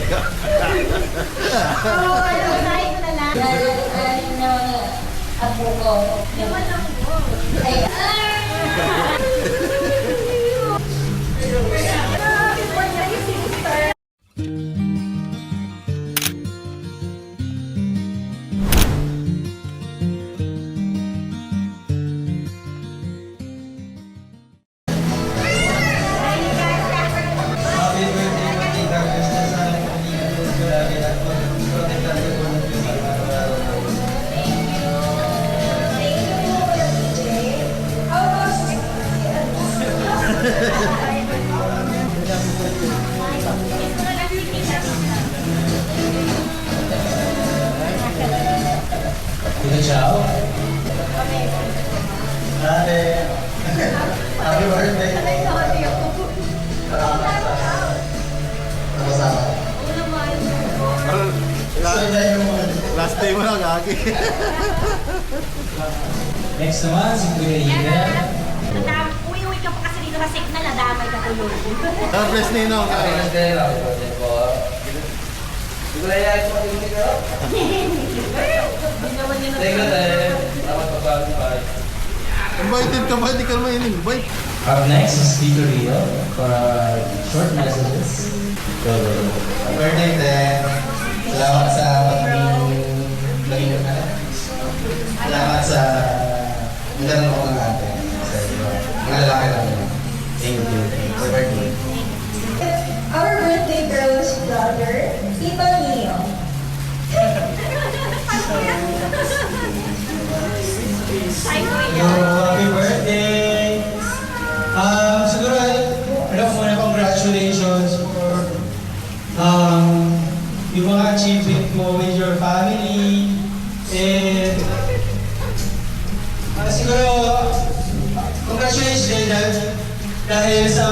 Oo, unahin ko na lang. Galing na apo ko. Naman lang ko. Ay, Tito Chow. Ate. Happy birthday. Last day mo lang, Aki. Next naman, si Kuya Ida. uwi-uwi ka pa kasi dito sa signal, nadamay ka tuloy. God bless Ninong. Happy birthday, happy birthday po. Hindi ko naiayos mo din dito. Thank you, Ted. Salamat pa pa. Invited ka ba? Hindi ka naman in-invite. Up next is Tito Rio for short messages. Go, go, go. Happy birthday, Ted. Salamat sa pag-lagay na. Salamat sa magandang ako ng ate. Sa iyo. Mga lalaki lang. Thank you. Happy birthday. Our birthday girl's brother, Tito Neo. Happy birthday! Siguro, muna congratulations for yung mga achievement mo with your family. And siguro, congratulations dahil sa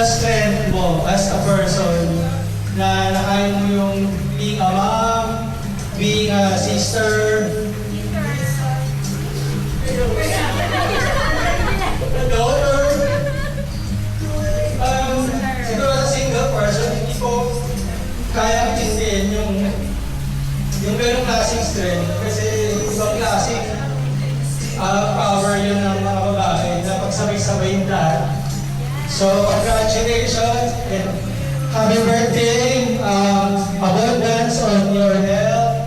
strength mo as a person na nakaya mo yung being a mom, being a sister, a daughter. Siguro as a single person, hindi ko kaya intindihin yung ganong klaseng strength. Kasi ibang klaseng power yun ng mga babae na pagsabay-sabay yung lahat. So, congratulations and happy birthday! Abundance on your health,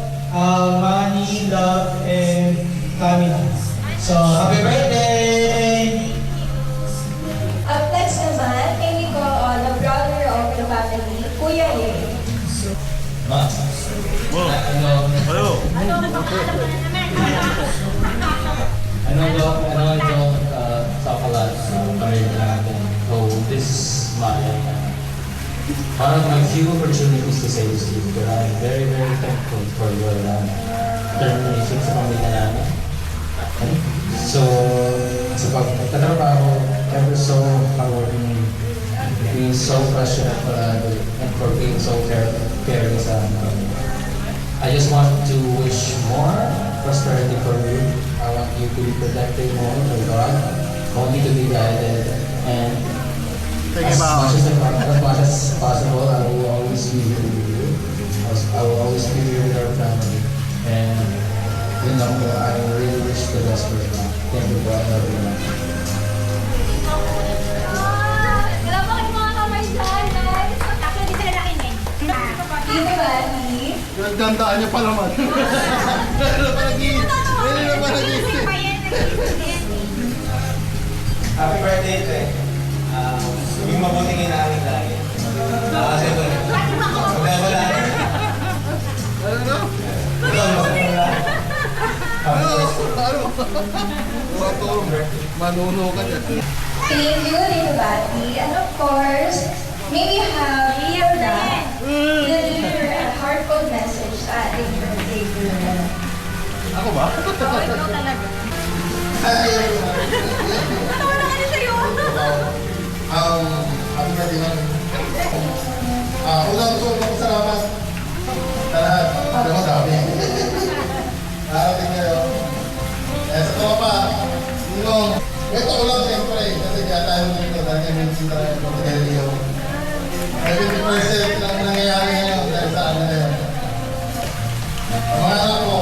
money, love, and family. So, happy birthday! Up next naman, kay Nicole, the brother of the family, Kuya Ye. Ma. Wow. Ano? I don't talk a lot career natin. So this is one of my few opportunities to say this to you. But I'm very, very thankful for your determination sa pamilya namin. So, sa pagtatrabaho, ever so hardworking, being so passionate and for being so caring sa amin. I just want to wish more prosperity for you. I want you to be protected more by God, only to be guided, and as much as possible, I will always be here with you. I will always be here with our family. And you know, I really wish the best for you. Thank you for everyone. Wala pa kayo mga kamay dyan, guys. Actually, di sila nakinig. Tito Bati. Nagdandaan niya pa naman. Ano pa nag-iisip? Happy birthday, Ted. Yung mabuting inaamig lagi. Kasi ito, magkabala. Ano? Manuno ka dyan. Thank you, Tito Bati. And of course, may we have Hilda deliver a heartfelt message sa ating birthday girl. Ako ba? Oo, ikaw talaga. Hi, Natawa na kayo sa'yo. happy birthday namin. Unang gusto ko salamat sa lahat. Ano mo sabi? Narating kayo. Sa tropa, ito ko lang siyempre, kasi kaya tayo dito dahil kami yung sinta ng Portugalio. 70% lang nangyayari ngayon dahil sa ano na yan. Mga anak ko,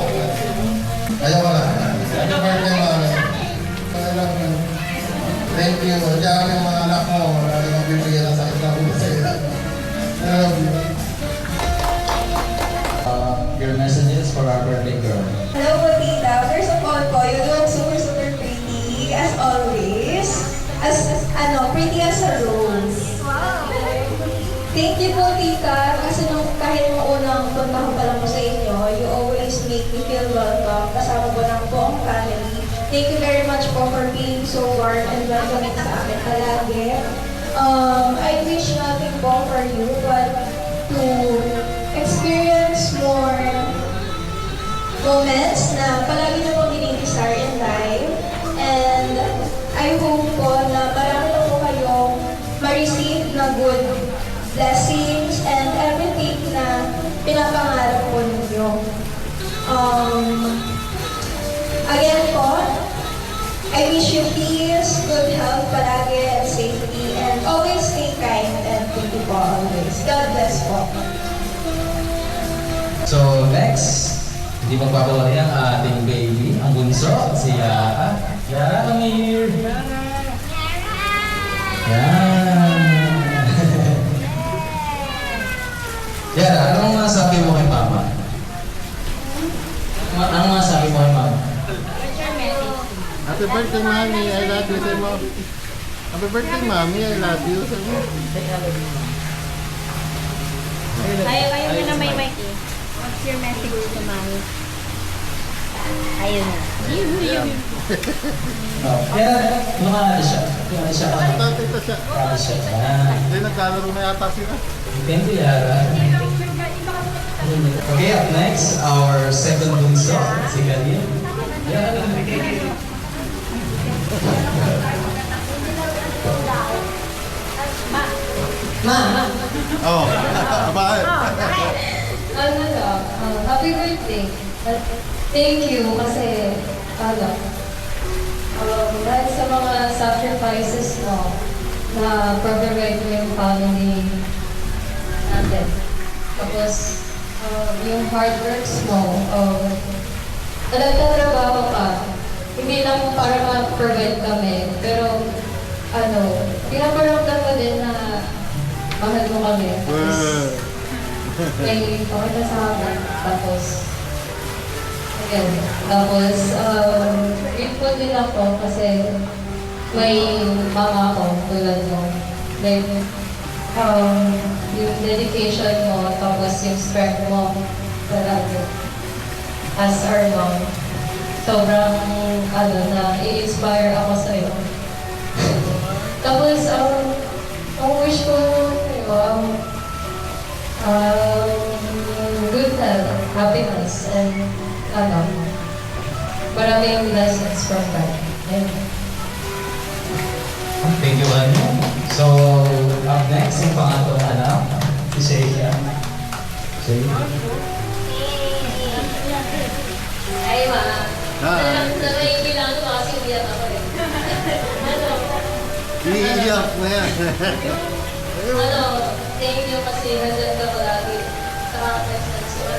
ayaw ko lang. Happy birthday, mami. I love you. Thank you. Diyan yung mga anak mo. Lagi mong bibigyan ng sakit na ulo sa iyo. I love you. Your messages for our birthday girl. Hello po, tita. First of all po, you look super, super pretty, as always. Pretty as a rose. Thank you po, tita. Kasi kahit nung unang punta ko pa lang po sa inyo, you always make me feel welcome. Kasama po ng buong family. Thank you very much po for being so warm and welcoming sa akin palagi. I wish nothing po for you, but to experience more moments na palagi na po dinidesire in life. And I hope po na marami na po kayong ma-receive na good blessings and everything na pinapangarap po ninyo. Again po, I wish you peace, good health palagi and safety, and always stay kind and thank you po always. God bless po. So next, hindi magpapawala ang ating baby, ang bunso, si Yara. Yara, come here. Yan. Yara, anong masabi mo kay Mama? Anong masabi mo kay Mama? Happy birthday, mami. I love you. Say mo. Happy birthday, mami. I love you. Say mo. Ayaw mo na may mic eh. What's your message to mommy? Ayun na. Oh, Yara, lumaki siya. Lumaki siya ka. Ito siya. Lumaki siya. Yan. Hindi, nagkalaro na yata sila. Thank you, Yara. Okay, up next, our second bunso, si Kalin. Yara. Ma! Oh, bakit? Happy birthday. Thank you kasi, dahil sa mga sacrifices mo na provide mo yung family natin. Tapos, yung hard works mo, nagtatrabaho ka, hindi lang para ma-provide kami, pero pinaparamdam mo din na mahal mo kami. Tapos, may pakita sa akin. Tapos, again, grateful din ako kasi may mama ko tulad mo. Like, yung dedication mo, tapos yung strength mo talaga as our mom. Sobrang, na-i-inspire ako sa'yo. Tapos, ang wish ko, good health, happiness, and maraming blessings from God. Thank you, Ano. So, up next, yung pangatong anak, si Sheila. Sheila. Ay, ma. Ah. Naiilang ko kasi umiyak ako eh. Iiyak na yan. Thank you kasi nandyan ka palagi sa mga questions ko.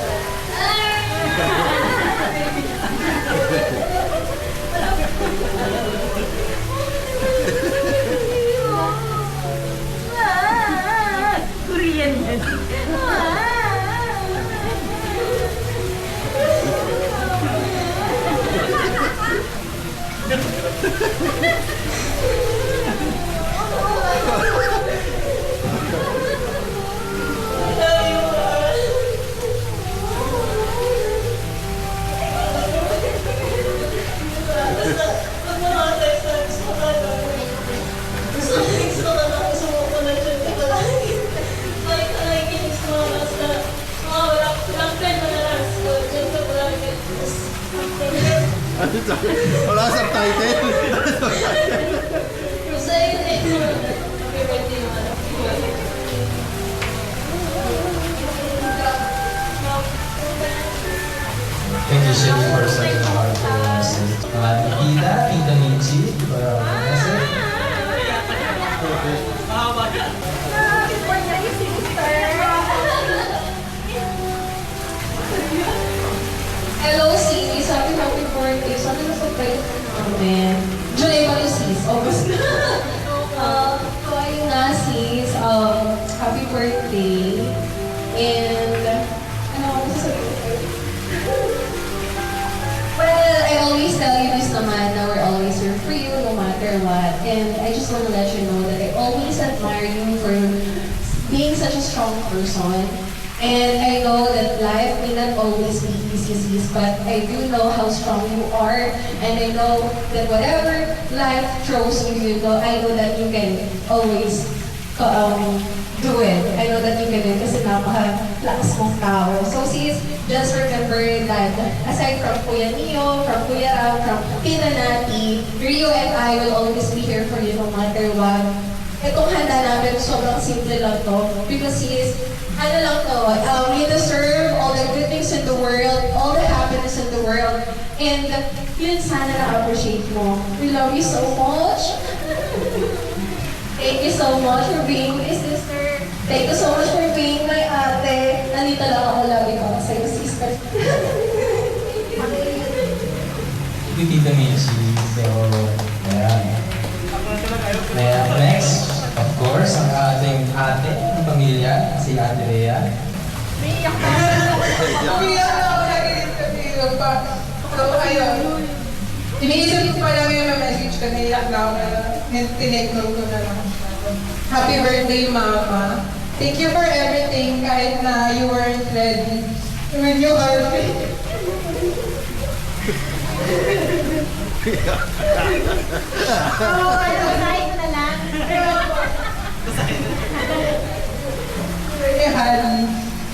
Korean yan. Wala sa title. Thank you, Sheila, for such a wonderful message. Tita Michi, for our message. namin. July pa to sis, August na. So ayun na sis, happy birthday. And, ano ako sasabihin? Well, I always tell you this naman na we're always here for you no matter what. And I just want to let you know that I always admire you for being such a strong person. And I know that life may not always be easy, sis, but I do know how strong you are. And I know that whatever life throws you, I know that you can always do it. I know that you can do it kasi napaka-lakas mong tao. So sis, just remember that aside from Kuya Neo, from Kuya Ram, from Tita Nati, Rio and I will always be here for you no matter what. Itong handa namin, sobrang simple lang to. Because sis, ano lang to, you deserve all the good things in the world, all the happiness in the world. And yun sana na-appreciate mo. We love you so much. Thank you so much for being my sister. Thank you so much for being my ate. Nandito lang ako lagi para sa'yo, sister. Hindi Tita Michi. So, ayan. Ayan, next, of course, ang ating ate ng pamilya, si Ate Rhea. Umiyak na ako lagi dito pa. So, ayun. Iniisip ko pa lang yung message ko, naiyak na ako na tinake-note ko na lang. Happy birthday, Mama. Thank you for everything kahit na you weren't ready. When you are ready. Basahin ko na lang. Really, honey,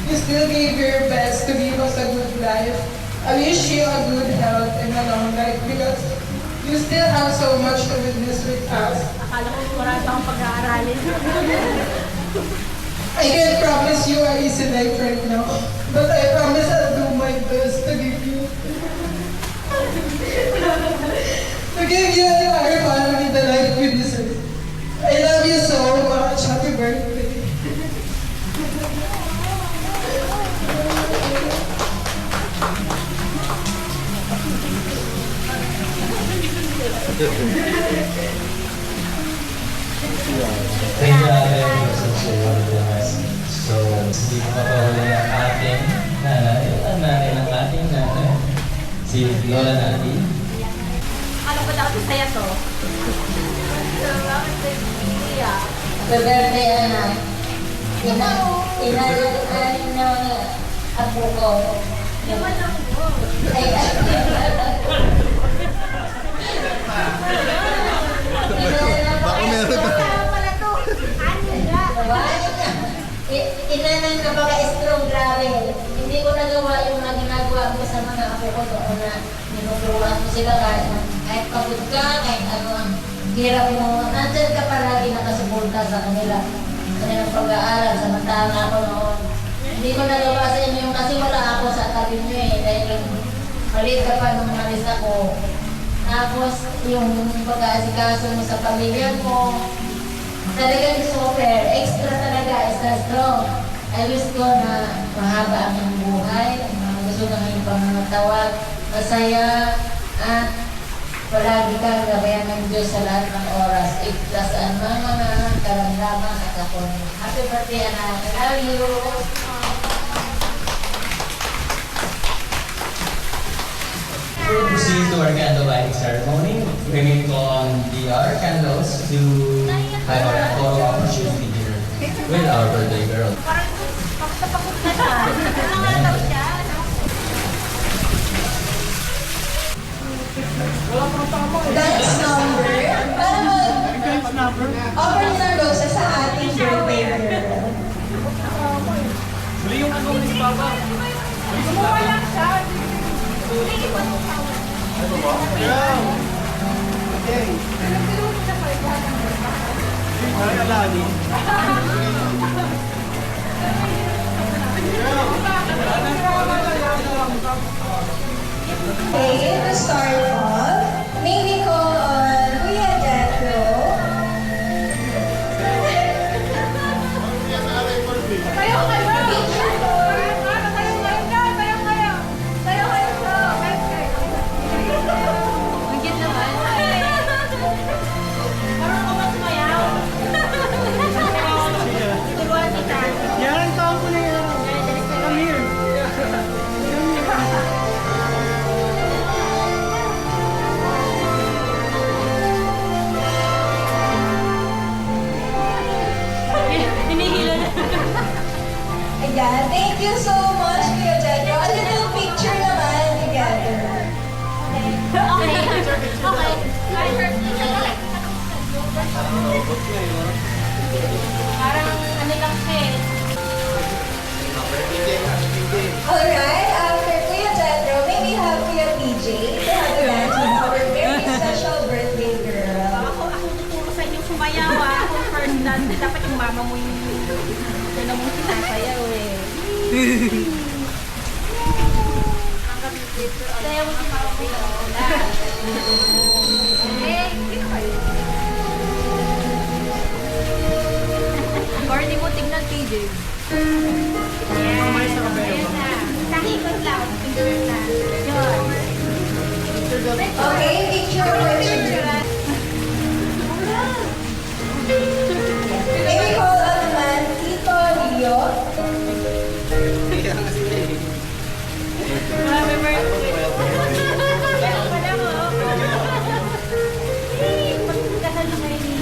you still gave your best to give us a good life. I wish you a good health and a long life because you still have so much to witness with us. Akala ko wala pang pag-aaralin. I can't promise you an easy life right now, but I promise I'll do my best to give you and our family the life we deserve. I love you so much. Happy birthday. Thank you, Ate. Such a wonderful message. So, hindi ko mapahuli ang ating nanay. Ang nanay ng ating nanay. Si Lola Nati. Ano ba daw saya to? Happy birthday, anak. Inaluan ng apo ko. Ay, Baka meron na. Inanan na baka strong gravel. Hindi ko nagawa yung mga ginagawa ko sa mga apo ko doon na ninuturuan ko sila kahit pagod ka, kahit ano ang hirap mo, nandyan ka palagi nakasuporta sa kanilang pag-aaral, samantala ako noon. Hindi ko nagawa sa inyo yung kasi wala ako sa tabi nyo dahil maliit ka pa nung malis ako. Tapos yung pag-aasikaso mo sa pamilya mo, talagang super, extra talaga, extra strong. I wish ko na mahaba ang iyong buhay, gusto ng iyong pangangatawag, masaya, at palagi kang gabayan ng Diyos sa lahat ng oras. Igtas ang mga karamdaman at ako. Happy birthday, anak. I love you. We'll proceed to our candle lighting ceremony. Bringing on the candles to have our photo opportunity here with our birthday girl. Parang pagkapakot na siya. Ano nga daw siya? Dance number. Para mag-offer ng roses sa ating birthday girl. Gumawa lang siya. Okay, to start off, may we call on Kuya Jethro. Tayo kayo! Tayo kayo! Magit naman. you so much, Kuya Jedro. A little picture naman together. Parang ano lang siya eh. Alright, after Kuya Jedro, may we have Kuya PJ to have a dance with our very special birthday girl. Ako tuturo sa inyo sumayaw ah. Ako first dance. Dapat yung mama mo yung yun na mong sinasayaw eh. Sayaw mo si Mama mo. Eh, dito kayo. Corny mo, tignan PJ. Ayan na. Isang ikot lang. Picture na. Yun. Okay, picture opportunity. May we call on naman Tito Rio. Happy birthday. Yan pala mo. Eh, pagkasal na kayo ni.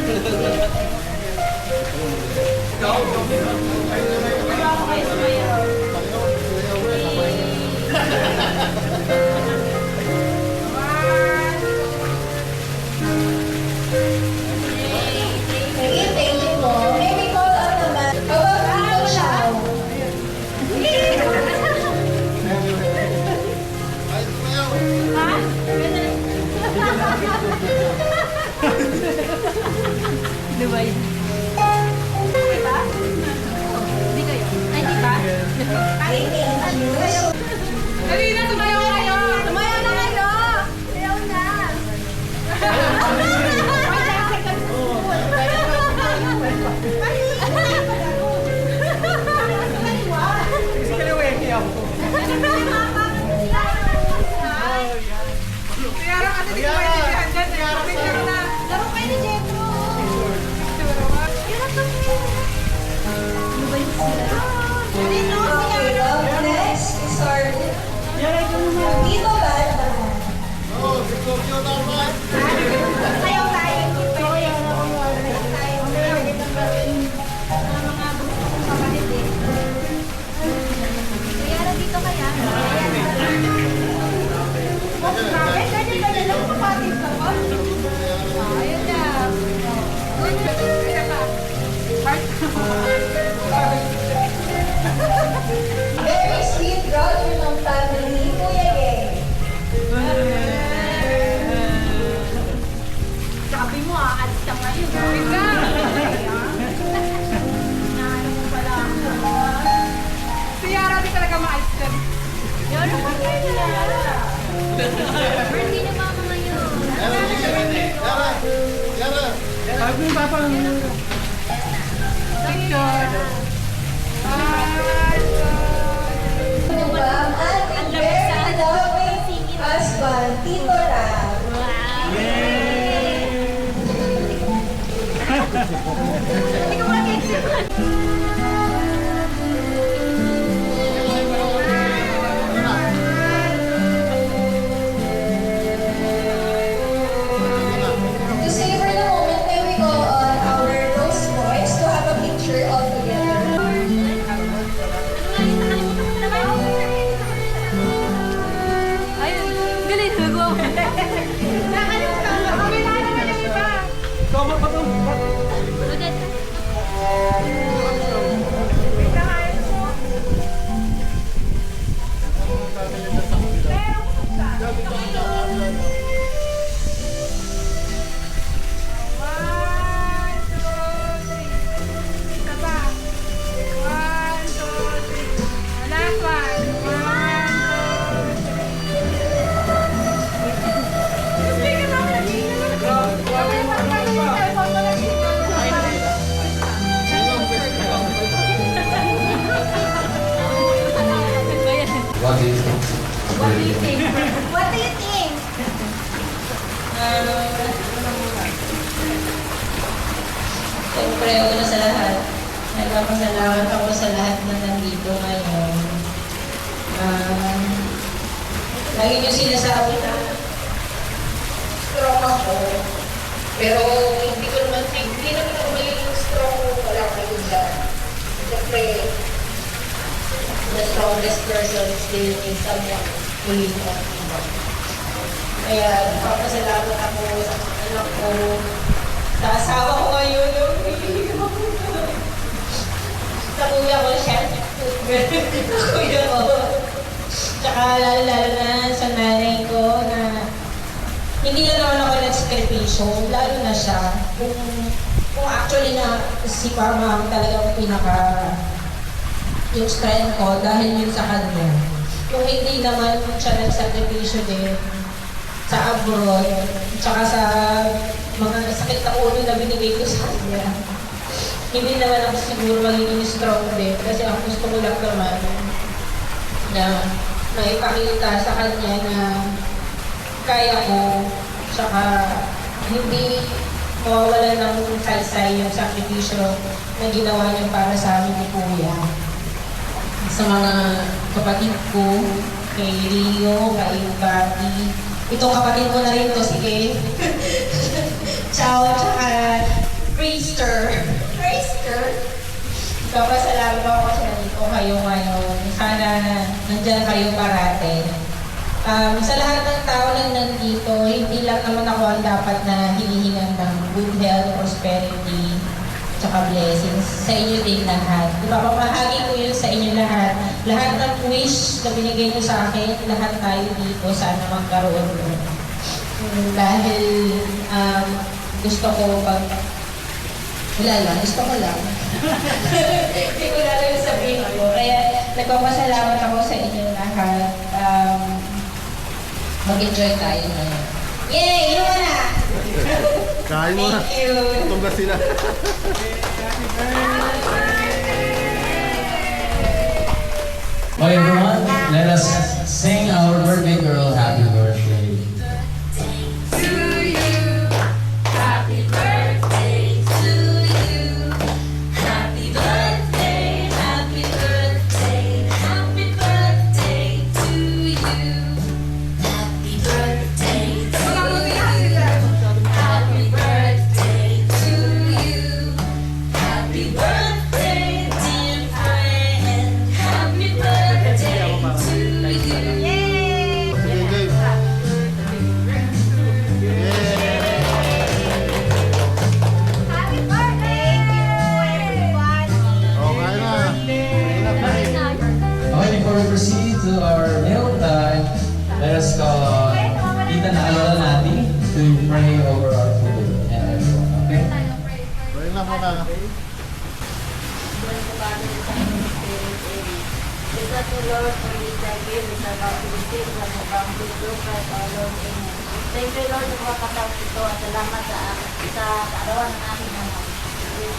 Wala ako kayo sumayaw. Sige, thank you po. May we call on naman Tito Xiao. Ha? Diba yun? Diba? Hindi kayo? Ay, diba? Ay, thank you. Dali na, tumayo kayo! Tumayo na kayo! Sayaw na! Kaya lang kasi di ko maintindihan dyan eh. Picture na. Laro kayo ni Jetro! Okay, well, next is our Tito Banda. Sayaw tayo! Kaya dito kaya? Grabe, ganyan lang kapatid ka ba? Ayun na! Kaya pa. Very sweet brother ng family, Kuya Gay. Sabi mo aalis ka ngayon. Wait lang. Naano mo pala ako. Si Yara di talaga maalis dyan. Yun, naman kayo na Yara. Birthday na mama ngayon. Picture. Diba, ang ating very loving husband, Tito Rab. Hindi ko makikita. To savor the moment, may we call on our Rose Boys to have a picture all together. Ayun, galing ko. Nakalimutan ko. Kabila naman yung iba. Wait lang, ayos mo. Pero, One, two, three. Isa pa. One, two, three. Last one. One, two, three. Sige na, naging What do you think? What do you think? What do you think? Siyempre, una sa lahat, nagpapasalamat ako sa lahat na nandito ngayon. Lagi niyo sinasabi na strong ako. Pero hindi naman ako magiging strong kung wala kayo dyan. Siyempre, basta person still needs someone to lean on. Kaya nagpapasalamat ako sa mga anak ko, sa asawa ko ngayon, sa kuya ko, syempre, kuya ko. Tsaka lalo na sa nanay ko na hindi na naman ako nag-sakripisyo, lalo na siya. Kung actually na si Mama talagang yung strength ko dahil yun sa kanya. Kung hindi naman siya nag-sakripisyo din sa abroad, tsaka sa mga sakit na ulo na binigay ko sa kanya, hindi naman ako siguro magiging strong din kasi ang gusto ko lang naman na maipakita sa kanya na kaya ko, tsaka hindi mawawala ng saysay yung sakripisyo na ginawa niya para sa amin ni Kuya. Sa mga kapatid ko, kay Rio, kay Bobby, itong kapatid ko na rin to, sige. Ciao, tsaka Priester. Papasalamat ako kasi nandito kayo ngayon. Sana nandyan kayo parate. Sa lahat ng tao lang nandito, hindi lang naman ako ang dapat na hinihingan ng good health, prosperity, tsaka blessings. Sa inyo din lahat. Ipapamahagi ko yun sa inyo lahat. Lahat ng wish na binigay niyo sa akin, lahat tayo dito, sana magkaroon yun. Dahil gusto ko pag... Wala lang, gusto ko lang. Hindi ko lang sabihin ko. Kaya nagpapasalamat ako sa inyo lahat. Mag-enjoy tayo ngayon. Yay! Inuwa na! Kain mo na. Thank you! Tungga sila. Okay, everyone, let us sing our birthday girl happy birthday. Proceed to our meal time. Let us call on Tita na Alola natin to pray over our food and everyone, okay? Pray na muna. Is that the Lord for His gift is about to receive from the bounty through Christ our Lord. Amen. Thank you, Lord, sa pagkatapos ito at salamat sa kaarawan ng aming mga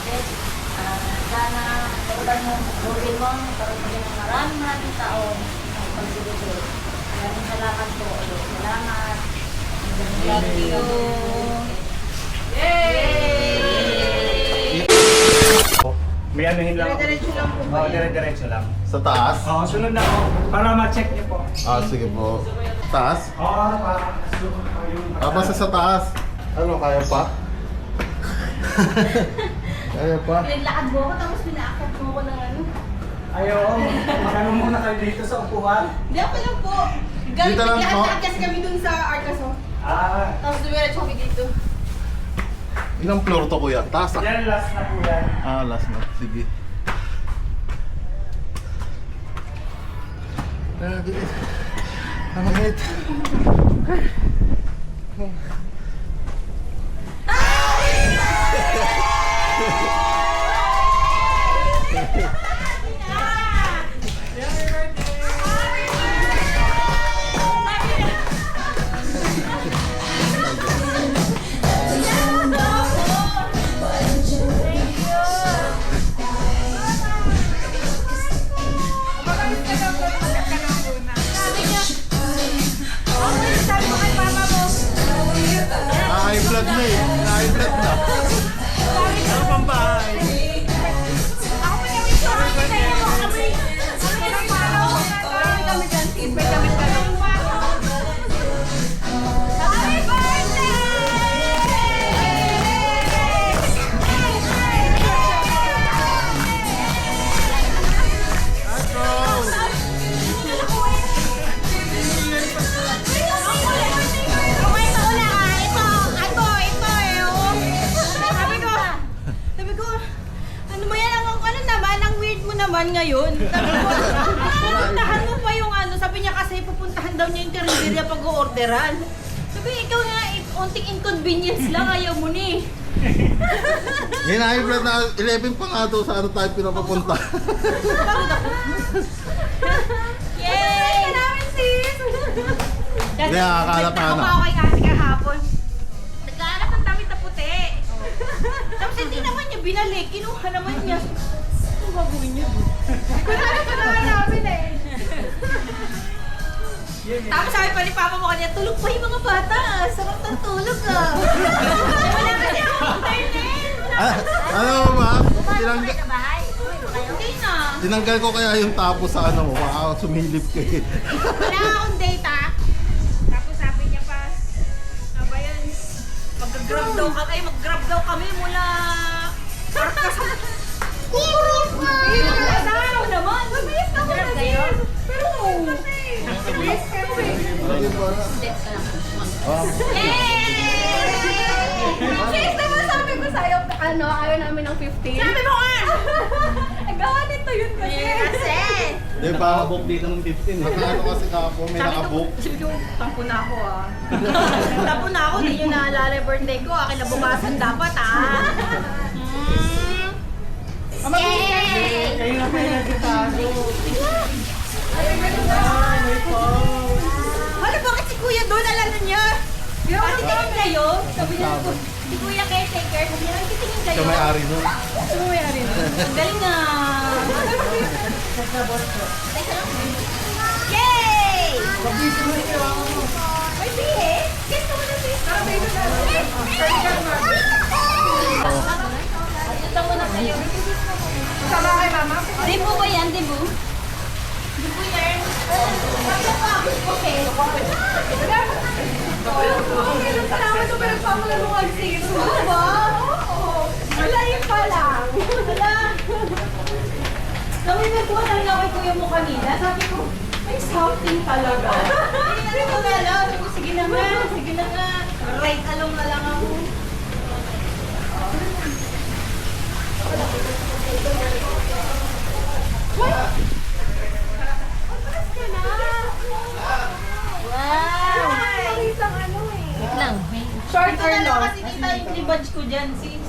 Christ. Sana kaulan mo, buhin mo, para maging ng maraming tao ang pagsiluto. Maraming salamat po. Salamat. Thank you. Yay! May anuhin lang. Dire-diretso lang po ba Oo, yun? dire-diretso lang. Sa taas? Oo, sunod na ako. Para ma-check niyo po. Sige po. Taas? Oo, Basta sa taas. Ano, kaya pa? Kaya pa? Naglakad mo ako, tapos pinaakot mo ako ng ano. Ayaw, magano muna kayo dito sa upuan. Hindi ako lang po. Dito lang po. Lakad kasi kami dun sa Arcas, oh. Tapos dumiretso kami dito. Ilang floor to, kuya? Taas ah. Yan, last na po yan. Last na. Sige. Ang hit. Sabi mo kay mama mo, naman ngayon. Sabi ko, pupuntahan mo pa yung ano. Sabi niya kasi pupuntahan daw niya yung karinderya pag-orderan. Sabi, ikaw nga, unting inconvenience lang, ayaw mo ni. Hinahay-blood na 11 pa nga daw sa ano tayo pinapapunta. Yay! Ka namin, sis! Hindi, akala pa nagtaka ano. ako kay Kasi kahapon. Nagkahanap ng damit na puti. Tapos hindi naman niya binalik. Kinuha naman niya. Ano gagawin niya? Hindi ko na namin eh. Tapos sabi pa ni Papa mo kanina, tulog pa yung mga bata. Sarap ng tulog ah. Wala kasi akong internet. Ano ba? Hindi na. Tinanggal ko kaya yung tapos sa ano mo. Baka sumilip ka eh. Wala akong data. Tapos sabi niya pa, ano ba yun? Mag-grab daw kami mula... Parkas sa... Ano naman? Mabilis na ko na sis. Pero... Mabilis ka mo eh. Sis, diba sabi ko sa'yo, ano, ayaw namin ng 15? Sabi mo nga! Nagawa nito yun kasi. Kasi! Di ba? Book dito ng 15. Nakaano kasi kapo, may nakabook. Sabi ko, tampo na ako ah. Tampo na ako, hindi nyo naalala yung birthday ko. Kinabukasan dapat ah. Yay! Kayo na kayo nagtatago. Ano bakit si Kuya doon? Alala niya? Pati tingin kayo? Sabi niya po, si Kuya caretaker, sabi niya, titingin kayo. Siya may-ari nun. Ano may-ari nun? Ang galing na. Teka lang. Yay! May bihe? Guess mo na sis. Ito muna kayo. Sama kay mama. Di po ba yan? Di po? Di po yan? Okay. Salamat ko pero pamulan mo ang sis. Ano ba? Oo. Wala yun pa lang. Wala. Namimikuha na rin ako kay kuya mo kanina. Sabi ko, may something talaga. Hindi ko na alam. Sabi ko, sige na nga. Sige na nga. Right along na lang ako. Wow! Isang ano eh. Wait lang. Short Ito or na lang long? kasi kita yung libadge ko dyan, sis.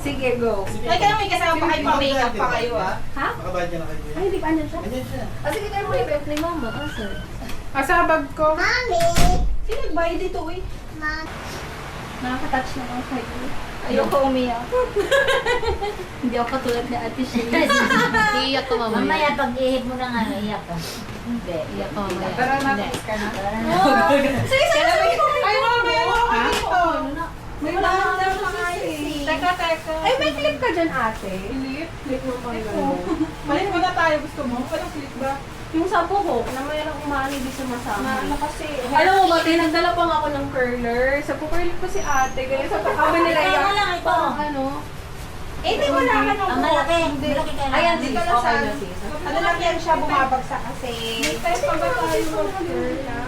Sige, go. Ay, kaya may kasama pa kayo pa-makeup pa kayo, ah. Ha? Nakabayad ka na kayo. Ay, hindi pa andyan siya? Ganyan siya. Sige, tayo mo i-belt ni mama. Sir. Asa bag ko? Sino nagbayad dito, uy? Nakaka-touch na ako sa'yo. Ayoko umiyak. Hindi ako katulad ni Ate Shay. Iiyak ko mamaya. Mamaya pag-ihip mo na nga, iiyak ka. Hindi, iiyak ka mamaya. Tara na, kiss ka na. Sige, sige, sige. Ay, mamaya mo ako dito. May wala na eh. Teka, teka. Ay, may clip ka dyan, ate. Clip? Clip mo pa Malin mo na tayo. Gusto mo? Anong clip ba? Yung sa buhok, na mayroong umani di sumasama. Na ano kasi? Alam mo ba, nagdala pa nga ako ng curler. Sa curl ko si ate. Kaya sa pagkama nila Ito na lang, ito. parang ano. Eh, di wala ka nung Ang malaki. Malaki kailangan. Ayan, Di sis. ka lang Okay sa... na, sis. Ano lang yan siya bumabagsak kasi... May time pa ba tayo mag-curl na?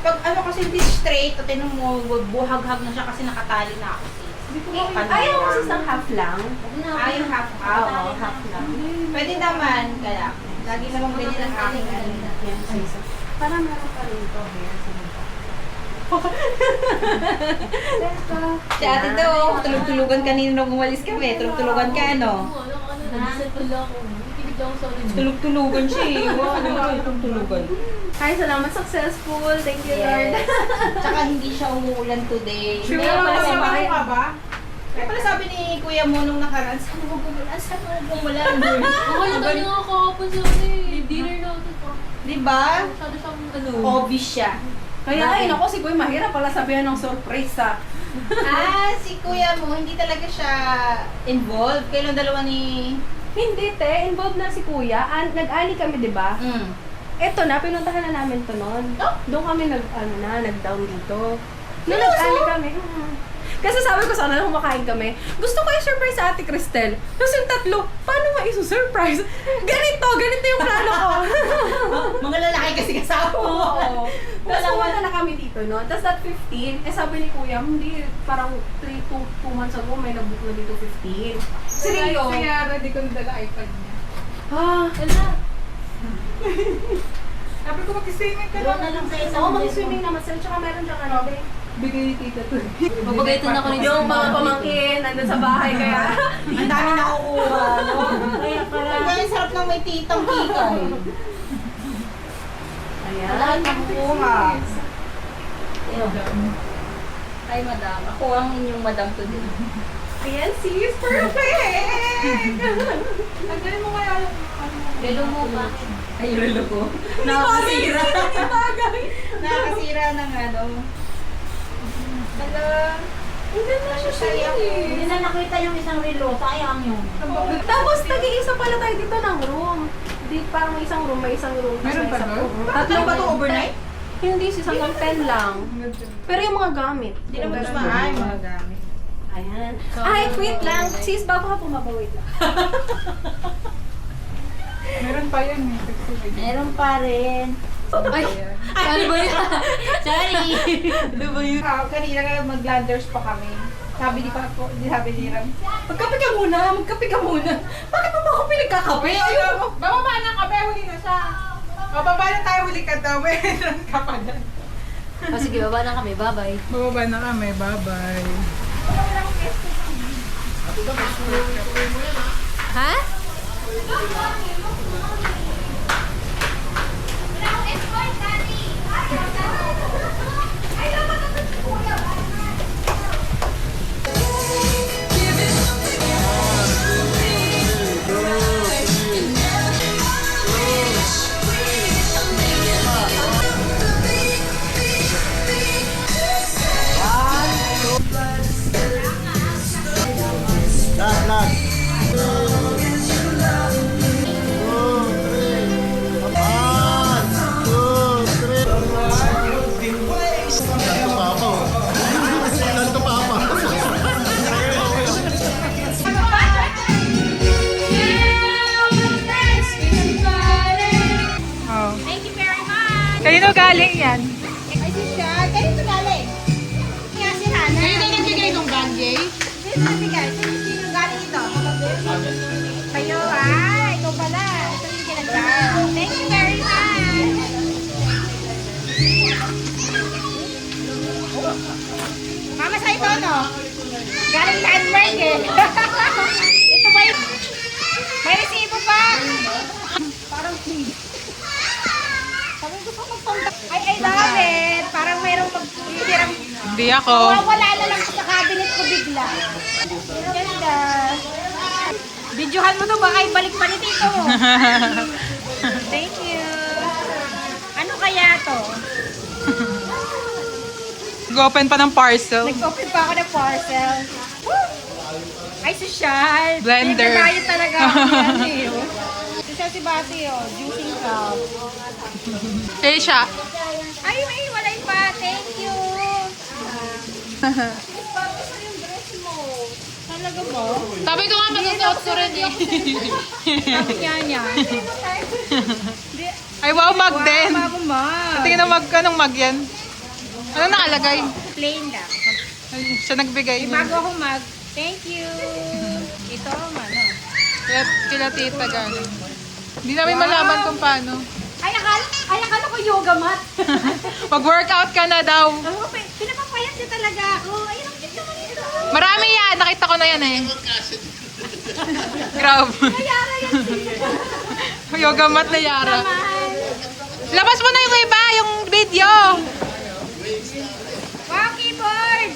Pag ano kasi hindi straight, at tinong mo, buhag-hag na siya kasi nakatali na ako, sis. Ayaw mo sis ng half lang. Yung half Oo, half lang. Pwede naman, kaya lagi naman ganyan ang aking ano. Parang meron pa rin ito hair sa mukha. Si ate to, tulog-tulugan kanina nung umalis kami. Tulog-tulugan ka, ano? Tulog-tulugan siya eh. Ano tulog-tulugan? Hi, salamat. Successful. Thank you, Lord. Tsaka hindi siya umuulan today. Sure, Kaya pala kasama sabi, ka ba? kaya pala sabi ni Kuya mo nung nakaraan, saan mo bumulan? Saan mo bumulan? Ako lang tayo nga kahapon sa ano eh. Dinner natin pa. Diba? Masyado siyang ano. Obvious siya. Kaya ay, nako, si Kuya mahirap pala sabihan ng surprise ah. Si Kuya mo, hindi talaga siya involved. Kailan dalawa ni... Hindi, te. Involved na si Kuya. Nag-ani kami, di ba? Eto na, pinuntahan na namin to noon. Oh? Doon kami nag-down dito. Nung nag-ani kami, Kasi sabi ko sana nung kumakain kami, gusto ko i-surprise sa Ate Cristel. Tapos yung tatlo, paano nga i-surprise? Ganito yung plano ko. Mga lalaki kasi kasama mo. Oo. Tapos pumunta na kami dito, no? Tapos that 15, sabi ni Kuya, hindi, parang 2 months ago, may nabook na dito 15. Si Rio. Si Yara, di ko nadala iPad niya. Wala. Sabi ko mag-swimming ka Doon na lang sa isang Oo, mag-swimming naman sila, tsaka meron dyan ano, eh. Bigay ni tita to. Babagaytan ako ni Yung mga pamangkin, nandun sa bahay, kaya Ang dami nakukuha, no? Kaya para... Ang sarap ng may titang kikay. Wala kang nakukuha. Ay, madam. Ako ang inyong madam today. ayan, sis, perfect! Ang galing mo kaya yung Lalo mo ba? Ay, relo ko. Nakakasira. Bagay. Nakakasira ng ano. Hindi na siya siya Hindi na nakita yung isang relo. Sayang yun. Tapos, nag-iisa pala tayo dito ng room. Di, parang isang room, may isang room. tapos Meron may pa isang ba? room. Tatlong ba ito overnight? Hindi, isang ng 10 lang. Pero yung mga gamit. Hindi naman mas mahal mga gamit. Ayan. Ay, wait lang. Sis, bago ka pumaba, wait lang. Meron pa yan eh. Meron pa rin. Ay, ano ba yun? Sorry. Ano ba yun? Kanina nga mag-landers pa kami. Sabi ni Ram, magkape ka muna. Bakit mo ba ako pinagkakape? Bababa na kami, huli na siya. Bababa na tayo, huli ka daw. Meron ka pa dyan. Sige, baba na kami. Bye-bye. Bababa na kami, bye-bye. Ha? Thank you very much. Kanino galing yan? Ay, siya. Kayo ito galing. Kaya si Hana. Kayo na nagbigay ng bagay? Sino nagbigay? Sino galing ito? Kayo, ikaw pala. Ito yung ginagawa. Thank you very much. Mama, sa ito, no? Galing landmark eh. Ito ba yung... May resibo pa. Parang sabi ko pa magpunta. Ay, I love it. Parang mayroong maghihiram. Hindi ako. Wala na lang sa cabinet ko bigla. Ganda. Videohan mo to, baka ibalik pa ni Tito. Thank you. Ano kaya to? Nag-open pa ng parcel. Nag-open pa ako ng parcel. Woo! Ay, social. Blender. Nagkakayo talaga ako yan eh. Social si Basi, juicing cup. Kaya siya. Ay, may walay pa. Thank you. Talaga ba? Sabi ko nga magsusuot ko rin eh. Sabi niya. Ay wow, mag din. Bago mag. Tingin na mag, anong mag yan? Ano nakalagay? Plain lang. Ay, siya nagbigay. Bago ako mag. Thank you. Ito, ano. Kila tita gano'n. Hindi namin malaman kung paano. Ay, akala ko yoga mat. Mag-workout ka na daw. Oo, pinapapayat niya talaga ako. Ayun, ang cute naman ito. Marami yan. Nakita ko na yan eh. Grab. Yara yan siya. Yoga mat na Yara. Labas mo na yung iba, yung video. Wow, keyboard.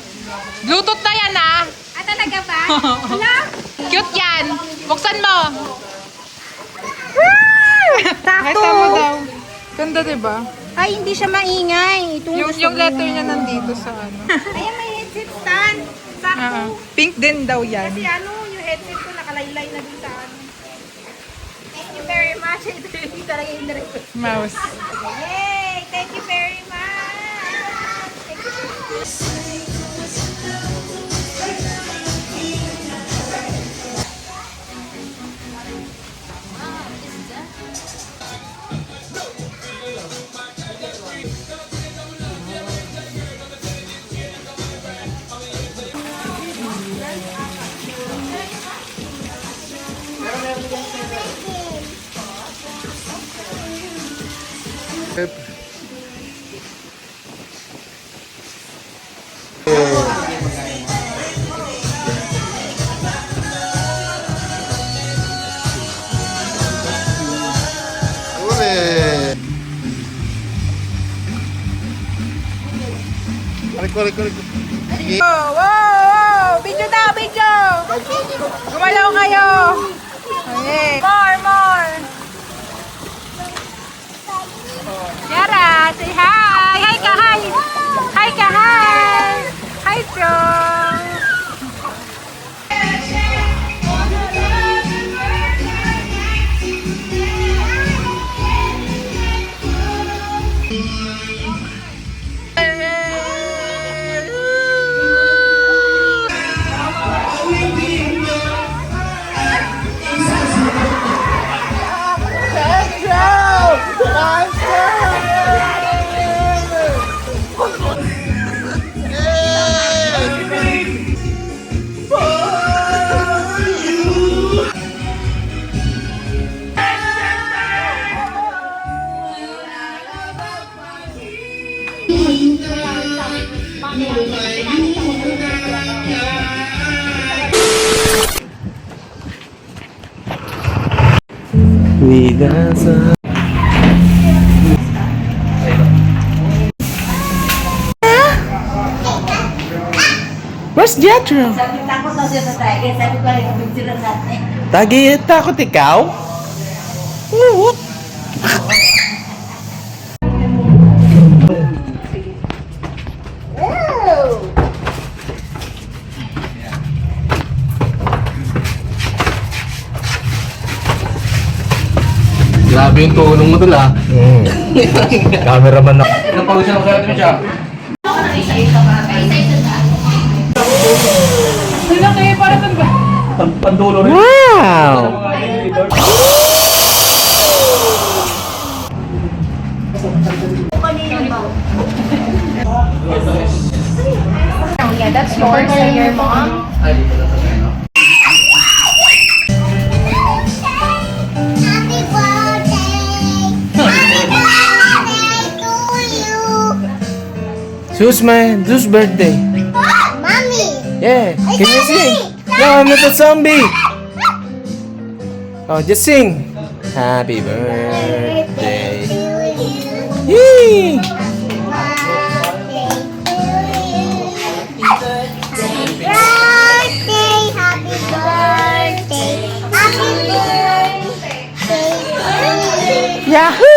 Bluetooth na yan ah. Ah, talaga ba? Hala? Cute yan. Buksan mo. Sakto. Nakita mo daw. Ganda diba? Ay, hindi siya maingay. Itong Yung letter niya nandito sa ano. Ayan, may headset stand. Sakto. Pink din daw yan. Kasi ano, yung headset ko nakalaylay na dun sa ano. Thank you very much. Ito yung talaga yung direct. Mouse. Yay! Thank you very much. Thank you. Wow, wow! Video daw, video! Gumalaw kayo! Okay. More! Yara, say hi! Hi ka, hi! Hi ka, hi! Hi, Chong! Where's Jethro? Sabi takot daw siya sa tiger. Sabi ko rin, picture natin. Takot ikaw? Oo. Grabe yung tulong mo dun ah. Cameraman ako. Napagod siya, magkalat mo siya. Sila kayo para ba? Pandulo rin. Wow! Oh yeah, that's yours and your mom. Happy birthday! Whose birthday? Mommy! Yeah. Can you sing? No, I'm not a zombie. Oh, just sing. Happy birthday. Yee! Yahoo!